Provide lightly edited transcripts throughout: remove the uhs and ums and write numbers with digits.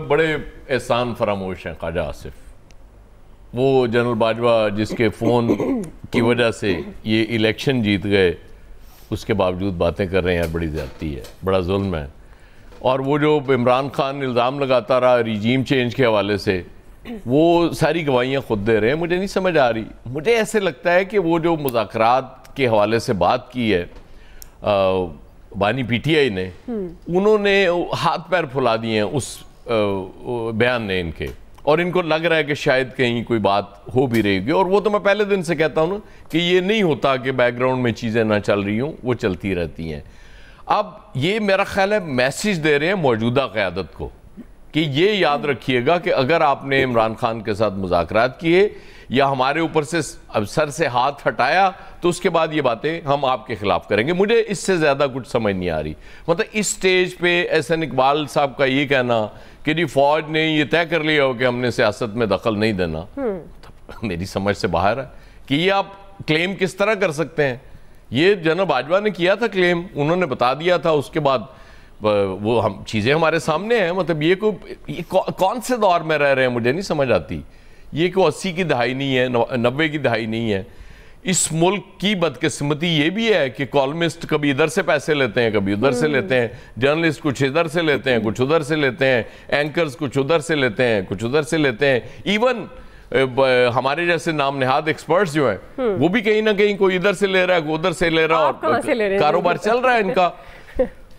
بڑے احسان فراموش ہیں خواجہ آصف. وہ جنرل باجوہ جس کے فون کی وجہ سے یہ الیکشن جیت گئے، اس کے باوجود باتیں کر رہے ہیں، یار بڑی زیادتی ہے، بڑا ظلم ہے. اور وہ جو عمران خان الزام لگاتا رہا ریجیم چینج کے حوالے سے، وہ ساری گواہیاں خود دے رہے ہیں. مجھے نہیں سمجھ آ رہی. مجھے ایسے لگتا ہے کہ وہ جو مذاکرات کے حوالے سے بات کی ہے بانی پی ٹی آئی نے، انہوں نے ہاتھ پیر پھلا دیے ہیں اس بیان نے ان کے، اور ان کو لگ رہا ہے کہ شاید کہیں کوئی بات ہو بھی رہی ہوگی. اور وہ تو میں پہلے دن سے کہتا ہوں نا کہ یہ نہیں ہوتا کہ بیک گراؤنڈ میں چیزیں نہ چل رہی ہوں، وہ چلتی رہتی ہیں. اب یہ میرا خیال ہے میسیج دے رہے ہیں موجودہ قیادت کو کہ یہ یاد رکھیے گا کہ اگر آپ نے عمران خان کے ساتھ مذاکرات کیے یا ہمارے اوپر سے سر سے ہاتھ ہٹایا تو اس کے بعد یہ باتیں ہم آپ کے خلاف کریں گے. مجھے اس سے زیادہ کچھ سمجھ نہیں آ رہی. مطلب اس سٹیج پہ احسن اقبال صاحب کا یہ کہنا کہ جی فوج نے یہ طے کر لیا ہو کہ ہم نے سیاست میں دخل نہیں دینا، میری سمجھ سے باہر ہے کہ یہ آپ کلیم کس طرح کر سکتے ہیں. یہ جنرل باجوہ نے کیا تھا کلیم، انہوں نے بتا دیا تھا، اس کے بعد وہ ہم چیزیں ہمارے سامنے ہیں. مطلب یہ کون سے دور میں رہ رہے ہیں مجھے نہیں سمجھ آتی. یہ کوئی 80 کی دہائی نہیں ہے، 90 کی دہائی نہیں ہے. اس ملک کی بدقسمتی یہ بھی ہے کہ کالمسٹ کبھی ادھر سے پیسے لیتے ہیں، کبھی ادھر سے لیتے ہیں، جرنلسٹ کچھ ادھر سے لیتے ہیں، کچھ ادھر سے لیتے ہیں، اینکرز کچھ ادھر سے لیتے ہیں، کچھ ادھر سے لیتے ہیں. ایون ہمارے جیسے نام نہاد ایکسپرٹس جو ہیں وہ بھی کہیں نہ کہیں کوئی ادھر سے لے رہا ہے، کوئی ادھر سے لے رہا ہے، اور کاروبار چل رہا ہے ان کا.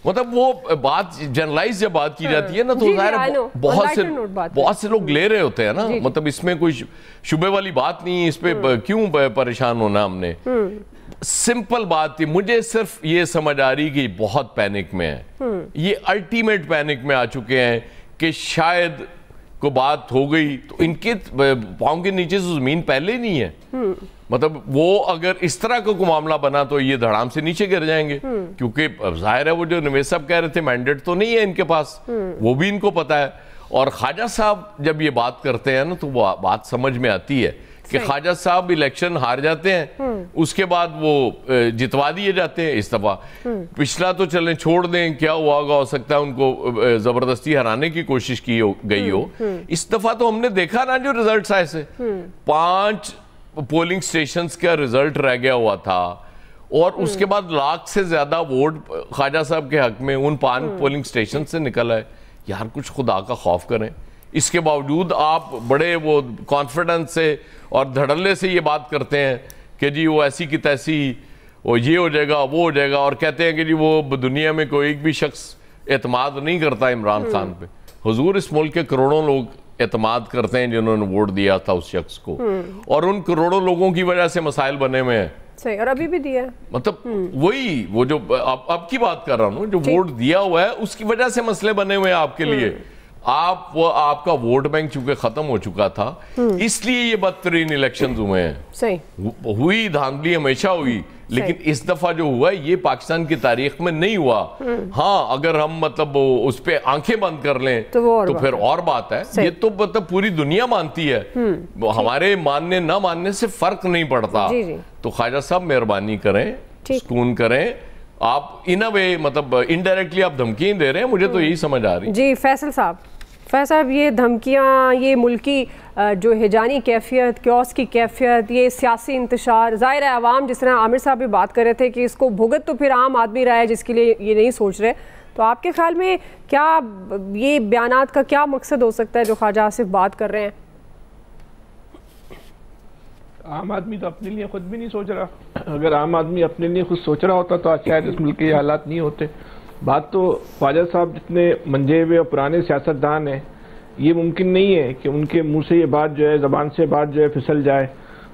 مطلب وہ بات جنرلائز جب بات کی جاتی ہے نا تو ظاہر ہے بہت سے لوگ لے رہے ہوتے ہیں نا. مطلب اس میں کوئی شبے والی بات نہیں، اس پہ کیوں پریشان ہونا ہم نے. سمپل بات تھی. مجھے صرف یہ سمجھ آ رہی کہ بہت پینک میں ہے، یہ الٹیمیٹ پینک میں آ چکے ہیں کہ شاید کو بات ہو گئی تو ان کے پاؤں کے نیچے سے زمین پہلے ہی نہیں ہے. مطلب وہ اگر اس طرح کا کوئی معاملہ بنا تو یہ دھڑام سے نیچے گر جائیں گے، کیونکہ ظاہر ہے وہ جو نویس صاحب کہہ رہے تھے مینڈیٹ تو نہیں ہے ان کے پاس، وہ بھی ان کو پتا ہے. اور خواجہ صاحب جب یہ بات کرتے ہیں نا تو وہ بات سمجھ میں آتی ہے کہ خواجہ صاحب الیکشن ہار جاتے ہیں، اس کے بعد وہ جتوا دیے جاتے ہیں. اس دفعہ پچھلا تو چلیں چھوڑ دیں، کیا ہوا ہوگا، ہو سکتا ہے ان کو زبردستی ہرانے کی کوشش کی گئی ہو. اس دفعہ تو ہم نے دیکھا نا جو ریزلٹس آئے سے 5 پولنگ سٹیشنز کا ریزلٹ رہ گیا ہوا تھا، اور اس کے بعد لاکھ سے زیادہ ووٹ خواجہ صاحب کے حق میں ان 5 پولنگ سٹیشن سے نکل آئے. یار کچھ خدا کا خوف کریں. اس کے باوجود آپ بڑے وہ کانفیڈنس سے اور دھڑلے سے یہ بات کرتے ہیں کہ جی وہ ایسی کی تیسی، وہ یہ ہو جائے گا، وہ ہو جائے گا، اور کہتے ہیں کہ جی وہ دنیا میں کوئی ایک بھی شخص اعتماد نہیں کرتا عمران خان پہ. حضور اس ملک کے کروڑوں لوگ اعتماد کرتے ہیں جنہوں نے ووٹ دیا تھا اس شخص کو، اور ان کروڑوں لوگوں کی وجہ سے مسائل بنے ہوئے ہیں. صحیح، اور ابھی بھی دیا ہے. مطلب وہی وہ جو اب کی بات کر رہا ہوں، جو ووٹ دیا ہوا ہے اس کی وجہ سے مسئلے بنے ہوئے ہیں آپ کے لیے. آپ کا ووٹ بینک چونکہ ختم ہو چکا تھا، اس لیے یہ بدترین الیکشنز ہوئے ہیں. صحیح ہوئی دھاندلی ہمیشہ ہوئی، لیکن اس دفعہ جو ہوا ہے یہ پاکستان کی تاریخ میں نہیں ہوا. ہاں اگر ہم مطلب اس پہ آنکھیں بند کر لیں تو پھر اور بات ہے. یہ تو مطلب پوری دنیا مانتی ہے، ہمارے ماننے نہ ماننے سے فرق نہیں پڑتا. تو خواجہ صاحب مہربانی کریں، سکون کریں. آپ ان وے مطلب انڈائریکٹلی آپ دھمکیاں دے رہے ہیں، مجھے تو یہی سمجھ آ رہی. جی فیصل صاحب یہ دھمکیاں، یہ ملکی جو ہیجانی کیفیت، کیوس کی کیفیت، یہ سیاسی انتشار، ظاہر ہے عوام جس طرح عامر صاحب بھی بات کر رہے تھے کہ اس کو بھگت تو پھر عام آدمی رہا ہے جس کے لیے یہ نہیں سوچ رہے. تو آپ کے خیال میں کیا یہ بیانات کا کیا مقصد ہو سکتا ہے جو خواجہ آصف بات کر رہے ہیں؟ عام آدمی تو اپنے لیے خود بھی نہیں سوچ رہا. اگر عام آدمی اپنے لیے خود سوچ رہا ہوتا تو شاید اس ملک کے یہ حالات نہیں ہوتے. بات تو خواجہ صاحب جتنے منجے ہوئے اور پرانے سیاستدان ہیں، یہ ممکن نہیں ہے کہ ان کے منہ سے یہ بات جو ہے، زبان سے بات جو ہے پھسل جائے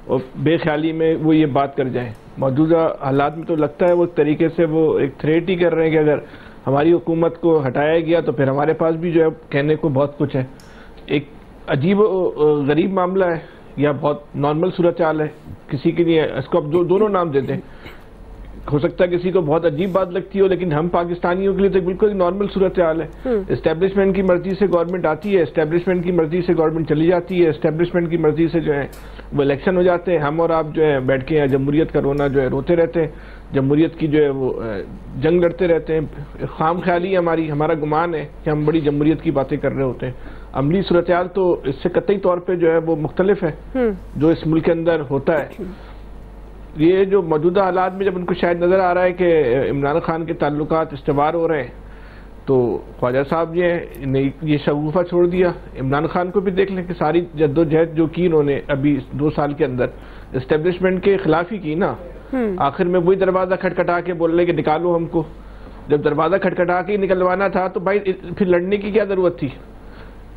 اور بے خیالی میں وہ یہ بات کر جائیں. موجودہ حالات میں تو لگتا ہے وہ ایک طریقے سے وہ ایک تھریٹ ہی کر رہے ہیں کہ اگر ہماری حکومت کو ہٹایا گیا تو پھر ہمارے پاس بھی جو ہے کہنے کو بہت کچھ ہے. ایک عجیب غریب معاملہ ہے یا بہت نارمل صورتحال ہے کسی کے لیے. اس کو اب دونوں نام دیتے ہیں. ہو سکتا ہے کسی کو بہت عجیب بات لگتی ہو، لیکن ہم پاکستانیوں کے لیے تو بالکل نارمل صورتحال ہے۔ اسٹیبلشمنٹ کی مرضی سے گورنمنٹ آتی ہے، اسٹیبلشمنٹ کی مرضی سے گورنمنٹ چلی جاتی ہے، اسٹیبلشمنٹ کی مرضی سے جو ہے وہ الیکشن ہو جاتے ہیں، ہم اور آپ جو ہے بیٹھ کے جمہوریت کا رونا جو ہے روتے رہتے ہیں، جمہوریت کی جو ہے وہ جنگ لڑتے رہتے ہیں۔ خام خیالی ہمارا گمان ہے کہ ہم بڑی جمہوریت کی باتیں کر رہے ہوتے ہیں۔ عملی صورتحال تو اس سے قطعی طور پہ جو ہے وہ مختلف ہے جو اس ملک کے اندر ہوتا ہے۔ یہ جو موجودہ حالات میں جب ان کو شاید نظر آ رہا ہے کہ عمران خان کے تعلقات استوار ہو رہے ہیں، تو خواجہ صاحب نے یہ شگوفہ چھوڑ دیا۔ عمران خان کو بھی دیکھ لیں کہ ساری جد و جہد جو کی انہوں نے ابھی 2 سال کے اندر اسٹیبلشمنٹ کے خلاف ہی کی نا۔ آخر میں وہی دروازہ کھٹکھٹا کے بول رہے کہ نکالو ہم کو۔ جب دروازہ کھٹکھٹا کے نکلوانا تھا تو بھائی پھر لڑنے کی کیا ضرورت تھی،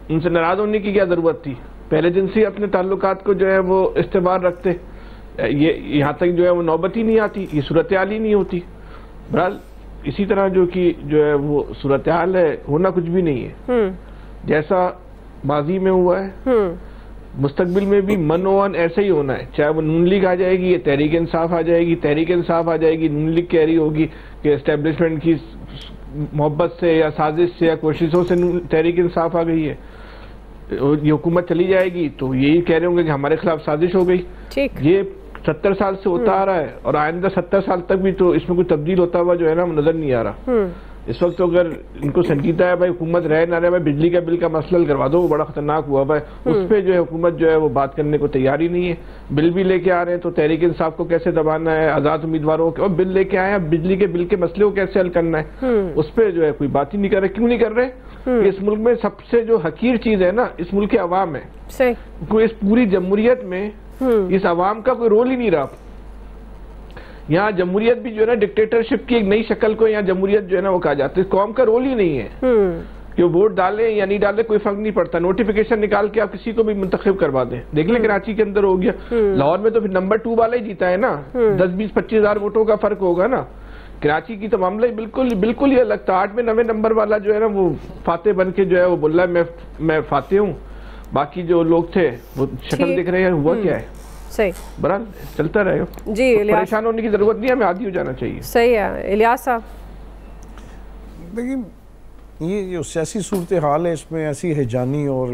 ان سے ناراض ہونے کی کیا ضرورت تھی؟ پہلے دن سے اپنے تعلقات کو جو ہے وہ استوار رکھتے، یہاں تک جو ہے وہ نوبت ہی نہیں آتی، یہ صورتحال ہی نہیں ہوتی۔ بہرحال اسی طرح جو ہے وہ صورتحال ہے، ہونا کچھ بھی نہیں ہے۔ جیسا ماضی میں ہوا ہے مستقبل میں بھی منوان ایسا ہی ہونا ہے، چاہے وہ نون لیگ آ جائے گی یا تحریک انصاف آ جائے گی، تحریک انصاف آ جائے گی، نون لیگ کہہ رہی ہوگی کہ اسٹیبلشمنٹ کی محبت سے یا سازش سے یا کوششوں سے تحریک انصاف آ گئی ہے، یہ حکومت چلی جائے گی تو یہی کہہ رہے ہوں گے کہ ہمارے خلاف سازش ہو گئی۔ یہ 70 سال سے ہوتا آ رہا ہے اور آئندہ 70 سال تک بھی تو اس میں کوئی تبدیل ہوتا ہوا جو ہے نا نظر نہیں آ رہا۔ اس وقت تو اگر ان کو سنجیدہ ہے بھائی حکومت رہے نہ رہے، بھائی بجلی کا بل کا مسئلہ حل کروا دو، وہ بڑا خطرناک ہوا بھائی، اس پہ جو ہے حکومت جو ہے وہ بات کرنے کو تیار ہی نہیں ہے۔ بل بھی لے کے آ رہے ہیں تو تحریک انصاف کو کیسے دبانا ہے، آزاد امیدواروں کو، اور بل لے کے آئے ہیں بجلی کے بل کے مسئلے کو کیسے حل کرنا ہے، اس پہ جو ہے کوئی بات ہی نہیں کر رہے۔ کیوں نہیں کر رہے؟ اس ملک میں سب سے جو حقیر چیز ہے نا اس ملک کے عوام ہے۔ کوئی اس پوری جمہوریت میں اس عوام کا کوئی رول ہی نہیں رہا۔ یہاں جمہوریت بھی جو ہے نا ڈکٹیٹرشپ کی ایک نئی شکل کو یہاں جمہوریت جو ہے نا وہ کہا جاتا ہے۔ قوم کا رول ہی نہیں ہے کہ ووٹ ڈالیں یا نہیں ڈالیں، کوئی فرق نہیں پڑتا۔ نوٹیفیکیشن نکال کے آپ کسی کو بھی منتخب کروا دیں، دیکھ لیں کراچی کے اندر ہو گیا، لاہور میں تو پھر نمبر 2 والا ہی جیتا ہے نا، 10-20-25 ہزار ووٹوں کا فرق ہوگا نا۔ کراچی کی تو معاملہ بالکل یہ لگتا ہے 8ویں 9ویں نمبر والا جو ہے نا وہ فاتح بن کے جو ہے وہ بول رہا ہے میں فاتح ہوں، باقی جو لوگ تھے وہ شکل دیکھ رہے ہیں ہوا کیا ہے۔ صحیح، برحال چلتا رہے گا، جی پریشان ہونے کی ضرورت نہیں ہے، ہمیں عادی ہو جانا چاہیے۔ صحیح ہے الیاس صاحب۔ دیکھیں یہ جو سیاسی صورتحال ہے اس میں ایسی ہیجانی اور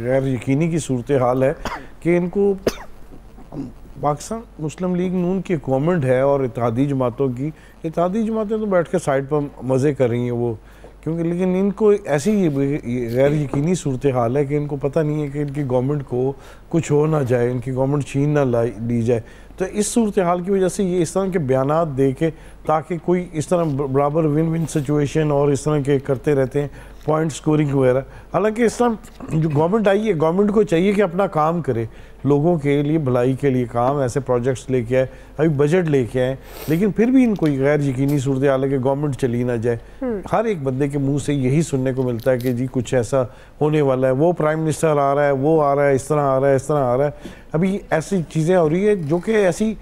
غیر یقینی کی صورتحال ہے کہ ان کو پاکستان مسلم لیگ نون کی گورنمنٹ ہے اور اتحادی جماعتوں کی، اتحادی جماعتیں تو بیٹھ کے سائڈ پر مزے کر رہی ہیں وہ، کیونکہ لیکن ان کو ایسی غیر یقینی صورتحال ہے کہ ان کو پتہ نہیں ہے کہ ان کی گورنمنٹ کو کچھ ہو نہ جائے، ان کی گورنمنٹ چھین نہ لی جائے۔ تو اس صورتحال کی وجہ سے یہ اس طرح کے بیانات دے کے تاکہ کوئی اس طرح برابر ون ون سچویشن اور اس طرح کے کرتے رہتے ہیں پوائنٹ سکورنگ وغیرہ۔ حالانکہ اس طرح جو گورنمنٹ آئی ہے گورنمنٹ کو چاہیے کہ اپنا کام کرے، لوگوں کے لیے بھلائی کے لیے کام، ایسے پروجیکٹس لے کے آئے، ابھی بجٹ لے کے آئے، لیکن پھر بھی ان کو غیر یقینی صورتحال ہے کہ گورنمنٹ چلی نہ جائے۔ ہر ایک بندے کے منہ سے یہی سننے کو ملتا ہے کہ جی کچھ ایسا ہونے والا ہے، وہ پرائم منسٹر آ رہا ہے، وہ آ رہا ہے، اس طرح آ رہا ہے، اس طرح آ رہا ہے۔ ابھی ایسی چیزیں ہو رہی ہے جو کہ ایسی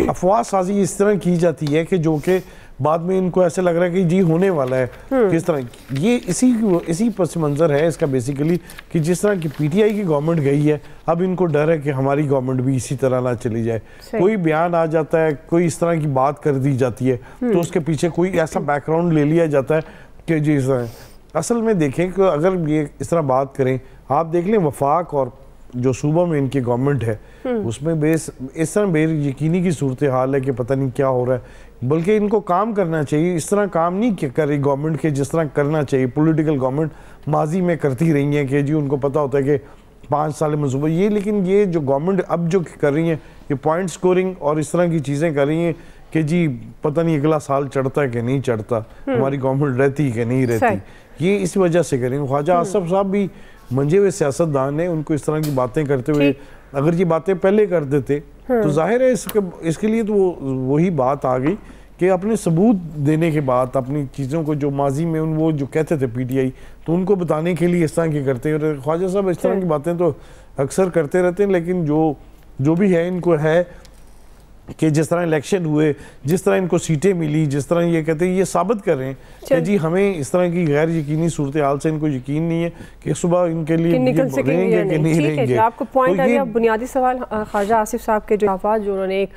افواہ سازی اس طرح کی جاتی ہے کہ جو کہ بعد میں ان کو ایسے لگ رہا ہے کہ جی ہونے والا ہے کس طرح۔ یہ اسی پس منظر ہے اس کا بیسیکلی کہ جس طرح کی پی ٹی آئی کی گورنمنٹ گئی ہے، اب ان کو ڈر ہے کہ ہماری گورنمنٹ بھی اسی طرح نہ چلی جائے۔ کوئی بیان آ جاتا ہے، کوئی اس طرح کی بات کر دی جاتی ہے تو اس کے پیچھے کوئی ایسا بیک گراؤنڈ لے لیا جاتا ہے کہ جی اس طرح۔ اصل میں دیکھیں کہ اگر یہ اس طرح بات کریں، آپ دیکھ لیں وفاق اور جو صوبہ میں ان کی گورنمنٹ ہے اس میں اس طرح بے یقینی کی صورتحال ہے کہ پتہ نہیں کیا ہو رہا ہے، بلکہ ان کو کام کرنا چاہیے۔ اس طرح کام نہیں کر رہی گورنمنٹ کے جس طرح کرنا چاہیے۔ پولیٹیکل گورنمنٹ ماضی میں کرتی رہی ہیں کہ جی ان کو پتہ ہوتا ہے کہ 5 سال منصوبہ یہ، لیکن یہ جو گورنمنٹ اب جو کر رہی ہیں یہ پوائنٹ سکورنگ اور اس طرح کی چیزیں کر رہی ہیں کہ جی پتہ نہیں اگلا سال چڑھتا ہے کہ نہیں چڑھتا، ہماری گورنمنٹ رہتی کہ نہیں رہتی، یہ اس وجہ سے کریں۔ خواجہ آصف صاحب بھی منجے ہوئے سیاستدان ہیں، ان کو اس طرح کی باتیں کرتے ہوئے اگر یہ باتیں پہلے کر دیتے تو ظاہر ہے اس کے لیے تو وہی بات آ گئی کہ اپنے ثبوت دینے کے بعد اپنی چیزوں کو جو ماضی میں وہ جو کہتے تھے پی ٹی آئی تو ان کو بتانے کے لیے اس طرح کی کرتے ہیں۔ خواجہ صاحب اس طرح کی باتیں تو اکثر کرتے رہتے ہیں، لیکن جو بھی ہے ان کو ہے کہ جس طرح الیکشن ہوئے، جس طرح ان کو سیٹیں ملی، جس طرح یہ کہتے ہیں یہ ثابت کر رہے ہیں کہ جی ہمیں اس طرح کی غیر یقینی صورتحال سے ان کو یقین نہیں ہے کہ صبح ان کے لیے رہیں گے کہ نہیں رہیں گے۔ آپ کو پوائنٹ آ گیا۔ بنیادی سوال خواجہ آصف صاحب کے جو انہوں نے ایک